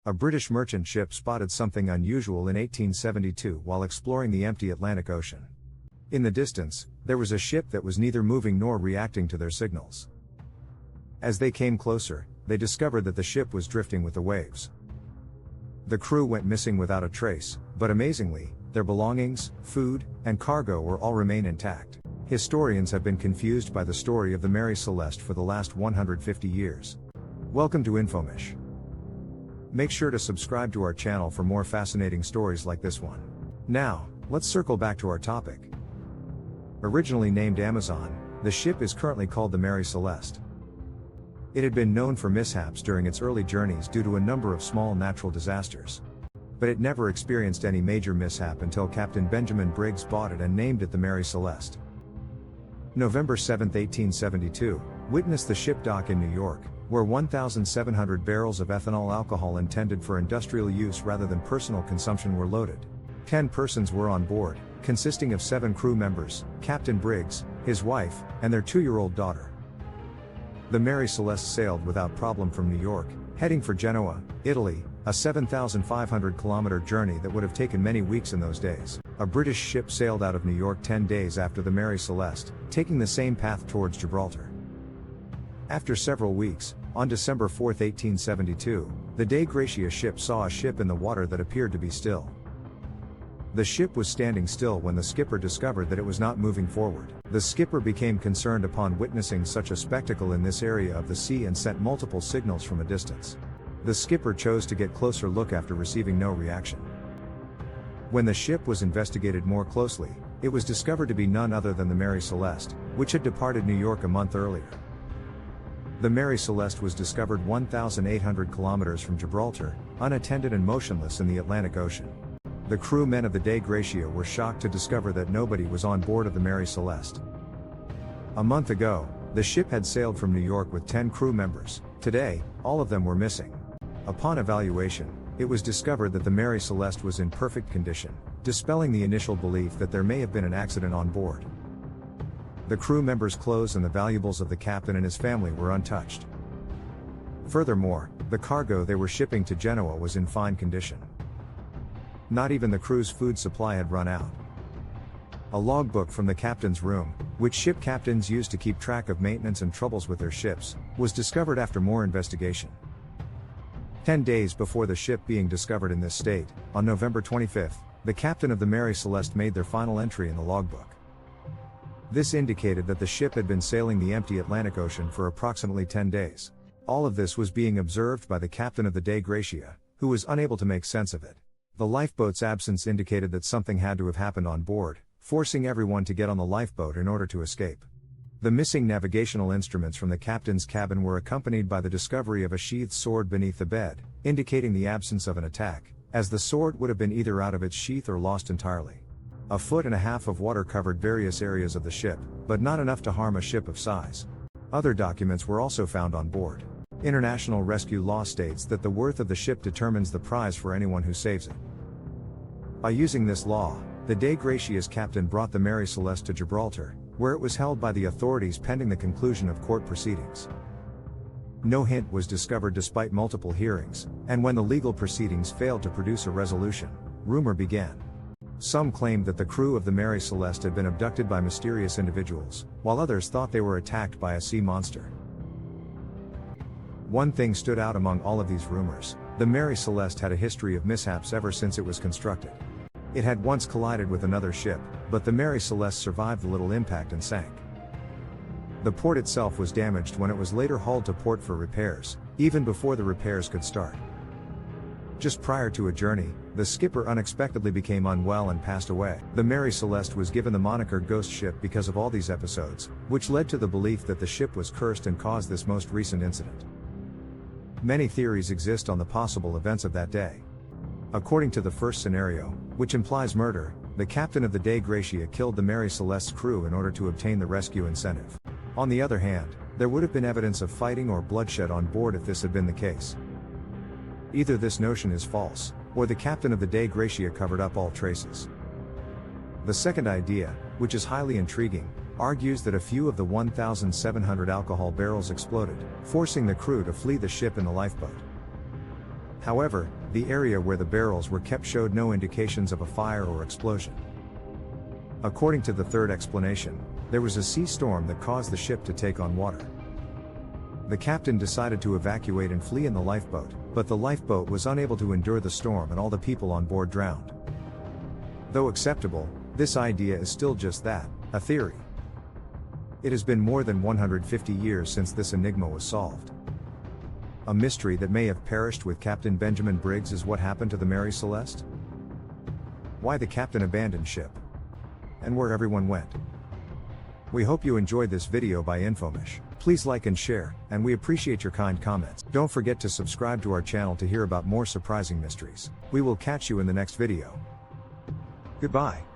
A British merchant ship spotted something unusual in 1872 while exploring the empty Atlantic Ocean. In the distance, there was a ship that was neither moving nor reacting to their signals. As they came closer, they discovered that the ship was drifting with the waves. The crew went missing without a trace, but amazingly, their belongings, food, and cargo were all remain intact. Historians have been confused by the story of the Mary Celeste for the last 150 years. Welcome to Infomish. Make sure to subscribe to our channel for more fascinating stories like this one. Now, let's circle back to our topic. Originally named Amazon, the ship is currently called the Mary Celeste. It had been known for mishaps during its early journeys due to a number of small natural disasters. But it never experienced any major mishap until Captain Benjamin Briggs bought it and named it the Mary Celeste. November 7, 1872, witnessed the ship dock in New York, where 1,700 barrels of ethanol alcohol intended for industrial use rather than personal consumption were loaded. 10 persons were on board, consisting of 7 crew members, Captain Briggs, his wife, and their 2-year-old daughter. The Mary Celeste sailed without problem from New York, heading for Genoa, Italy, a 7,500-kilometer journey that would have taken many weeks in those days. A British ship sailed out of New York 10 days after the Mary Celeste, taking the same path towards Gibraltar. After several weeks, on December 4, 1872, the Dei Gratia ship saw a ship in the water that appeared to be still. The ship was standing still when the skipper discovered that it was not moving forward. The skipper became concerned upon witnessing such a spectacle in this area of the sea and sent multiple signals from a distance. The skipper chose to get closer look after receiving no reaction. When the ship was investigated more closely, it was discovered to be none other than the Mary Celeste, which had departed New York a month earlier. The Mary Celeste was discovered 1,800 kilometers from Gibraltar, unattended and motionless in the Atlantic Ocean. The crewmen of the Dei Gratia were shocked to discover that nobody was on board of the Mary Celeste. A month ago, the ship had sailed from New York with 10 crew members. Today, all of them were missing. Upon evaluation, it was discovered that the Mary Celeste was in perfect condition, dispelling the initial belief that there may have been an accident on board. The crew members' clothes and the valuables of the captain and his family were untouched. Furthermore, the cargo they were shipping to Genoa was in fine condition. Not even the crew's food supply had run out. A logbook from the captain's room, which ship captains use to keep track of maintenance and troubles with their ships, was discovered after more investigation. 10 days before the ship being discovered in this state, on November 25, the captain of the Mary Celeste made their final entry in the logbook. This indicated that the ship had been sailing the empty Atlantic Ocean for approximately 10 days. All of this was being observed by the captain of the Dei Gratia, who was unable to make sense of it. The lifeboat's absence indicated that something had to have happened on board, forcing everyone to get on the lifeboat in order to escape. The missing navigational instruments from the captain's cabin were accompanied by the discovery of a sheathed sword beneath the bed, indicating the absence of an attack, as the sword would have been either out of its sheath or lost entirely. 1.5 feet of water covered various areas of the ship, but not enough to harm a ship of size. Other documents were also found on board. International rescue law states that the worth of the ship determines the prize for anyone who saves it. By using this law, the Dei Gratia's captain brought the Mary Celeste to Gibraltar, where it was held by the authorities pending the conclusion of court proceedings. No hint was discovered despite multiple hearings, and when the legal proceedings failed to produce a resolution, rumor began. Some claimed that the crew of the Mary Celeste had been abducted by mysterious individuals, while others thought they were attacked by a sea monster. One thing stood out among all of these rumors: the Mary Celeste had a history of mishaps ever since it was constructed. It had once collided with another ship, but the Mary Celeste survived the little impact and sank. The port itself was damaged when it was later hauled to port for repairs, even before the repairs could start. Just prior to a journey, the skipper unexpectedly became unwell and passed away. The Mary Celeste was given the moniker Ghost Ship because of all these episodes, which led to the belief that the ship was cursed and caused this most recent incident. Many theories exist on the possible events of that day. According to the first scenario, which implies murder, the captain of the Dei Gratia killed the Mary Celeste's crew in order to obtain the rescue incentive. On the other hand, there would have been evidence of fighting or bloodshed on board if this had been the case. Either this notion is false, or the captain of the Dei Gratia covered up all traces. The second idea, which is highly intriguing, argues that a few of the 1,700 alcohol barrels exploded, forcing the crew to flee the ship in the lifeboat. However, the area where the barrels were kept showed no indications of a fire or explosion. According to the third explanation, there was a sea storm that caused the ship to take on water. The captain decided to evacuate and flee in the lifeboat, but the lifeboat was unable to endure the storm and all the people on board drowned. Though acceptable, this idea is still just that, a theory. It has been more than 150 years since this enigma was solved. A mystery that may have perished with Captain Benjamin Briggs is what happened to the Mary Celeste? Why the captain abandoned ship? And where everyone went? We hope you enjoyed this video by Infomish. Please like and share, and we appreciate your kind comments. Don't forget to subscribe to our channel to hear about more surprising mysteries. We will catch you in the next video. Goodbye.